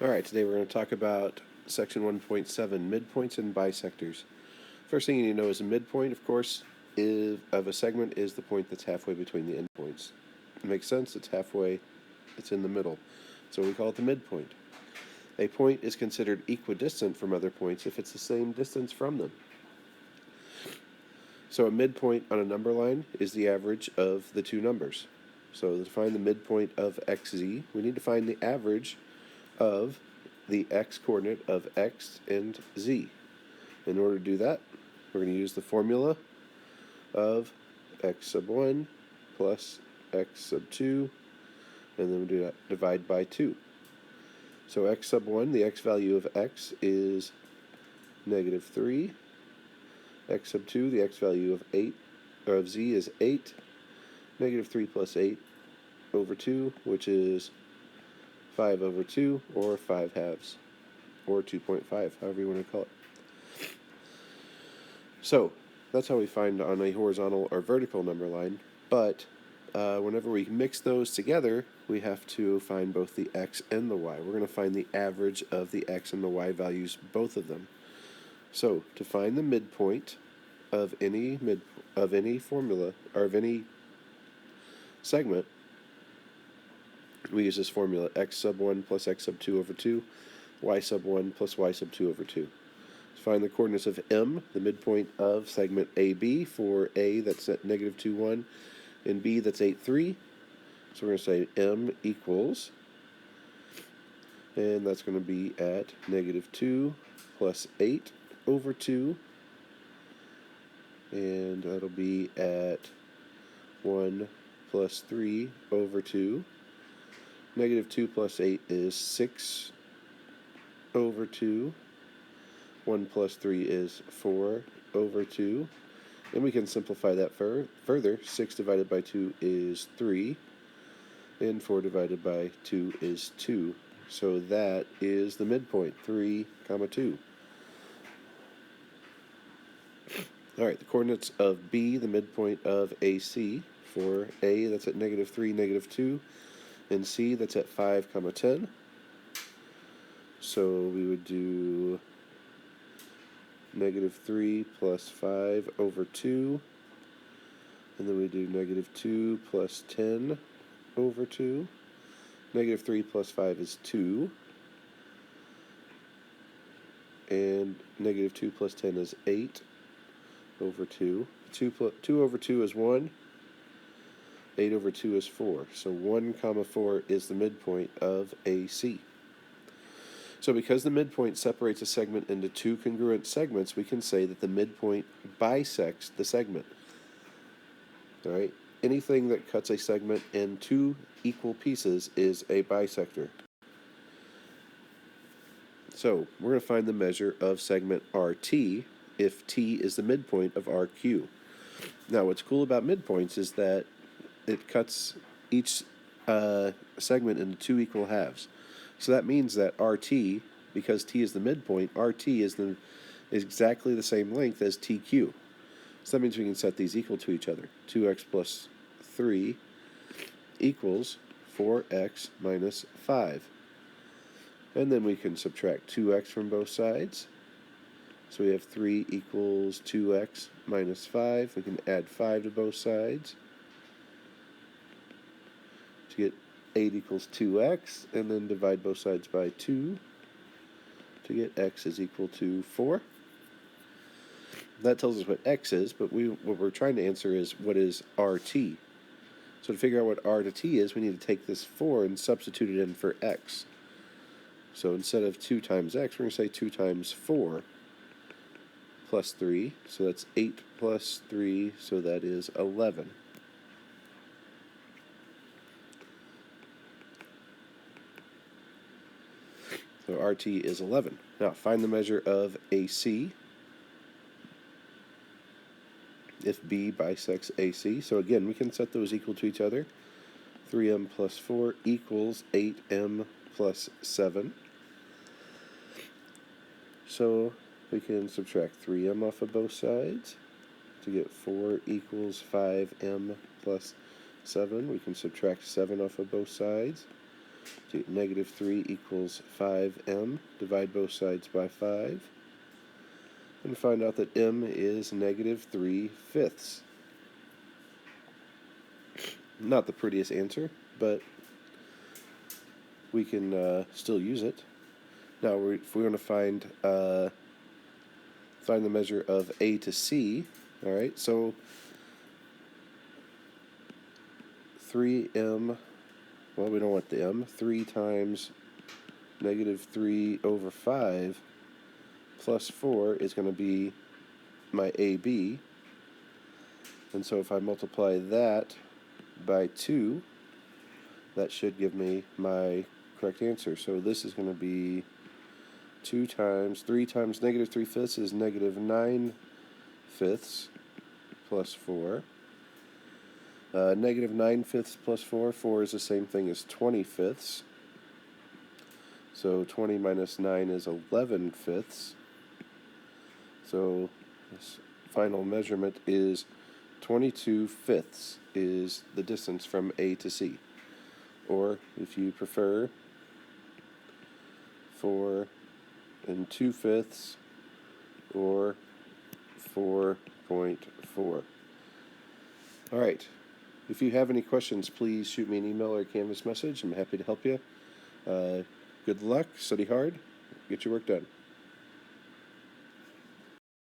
Alright, today we're going to talk about section 1.7, midpoints and bisectors. First thing you need to know is a midpoint, of course, of a segment is the point that's halfway between the endpoints. It makes sense, it's halfway, it's in the middle. So we call it the midpoint. A point is considered equidistant from other points if it's the same distance from them. So a midpoint on a number line is the average of the two numbers. So to find the midpoint of xz, we need to find the average of the x-coordinate of x and z. In order to do that, we're going to use the formula of x sub 1 plus x sub 2, and then we do that, divide by 2. So x sub 1, the x value of x is negative 3. X sub 2, the x value of z is 8. Negative 3 plus 8 over 2, which is 5 over 2, or 5 halves, or 2.5, however you want to call it. So, that's how we find on a horizontal or vertical number line, but whenever we mix those together, we have to find both the x and the y. We're going to find the average of the x and the y values, both of them. So, to find the midpoint of any formula, or of any segment, we use this formula, x sub 1 plus x sub 2 over 2, y sub 1 plus y sub 2 over 2. To find the coordinates of M, the midpoint of segment AB, for A that's at negative 2, 1, and B that's 8, 3. So we're going to say M equals, and that's going to be at negative 2 plus 8 over 2, and that'll be at 1 plus 3 over 2. Negative 2 plus 8 is 6 over 2. 1 plus 3 is 4 over 2. And we can simplify that further. 6 divided by 2 is 3. And 4 divided by 2 is 2. So that is the midpoint, 3, 2. Alright, the coordinates of B, the midpoint of AC, for A, that's at negative 3, negative 2, and C, that's at 5, 10. So we would do negative 3 plus 5 over 2, and then we do negative 2 plus 10 over 2. Negative 3 plus 5 is 2, and negative 2 plus 10 is 8 over 2. 2 over 2 is 1. 8 over 2 is 4. So 1, 4 is the midpoint of AC. So because the midpoint separates a segment into two congruent segments, we can say that the midpoint bisects the segment. All right? Anything that cuts a segment in two equal pieces is a bisector. So we're going to find the measure of segment RT if T is the midpoint of RQ. Now what's cool about midpoints is that it cuts each segment into two equal halves. So that means that RT, because T is the midpoint, RT is exactly the same length as TQ. So that means we can set these equal to each other. 2x plus 3 equals 4x minus 5. And then we can subtract 2x from both sides. So we have 3 equals 2x minus 5. We can add 5 to both sides to get 8 equals 2x, and then divide both sides by 2 to get x is equal to 4. That tells us what x is, but what we're trying to answer is what is RT. So to figure out what R to T is, we need to take this 4 and substitute it in for x. So instead of 2 times x, we're going to say 2 times 4 plus 3. So that's 8 plus 3, so that is 11. So RT is 11. Now find the measure of AC if B bisects AC. So again, we can set those equal to each other. 3m plus 4 equals 8m plus 7. So we can subtract 3m off of both sides to get 4 equals 5m plus 7. We can subtract 7 off of both sides Negative 3 equals 5m. Divide both sides by 5. And find out that m is negative 3/5. Not the prettiest answer, but we can still use it. Now, if we want to find the measure of A to C, all right, so 3m, well, we don't want the m, 3 times negative 3/5 plus 4 is going to be my AB. And so if I multiply that by 2, that should give me my correct answer. So this is going to be 3 times negative 3/5 is negative 9/5 plus 4. Negative 9/5 plus 4 is the same thing as 20/5. So 20 minus 9 is 11/5. So this final measurement is 22/5 is the distance from A to C. Or, if you prefer, 4 2/5 or 4.4. All right. If you have any questions, please shoot me an email or a Canvas message. I'm happy to help you. Good luck, study hard, get your work done.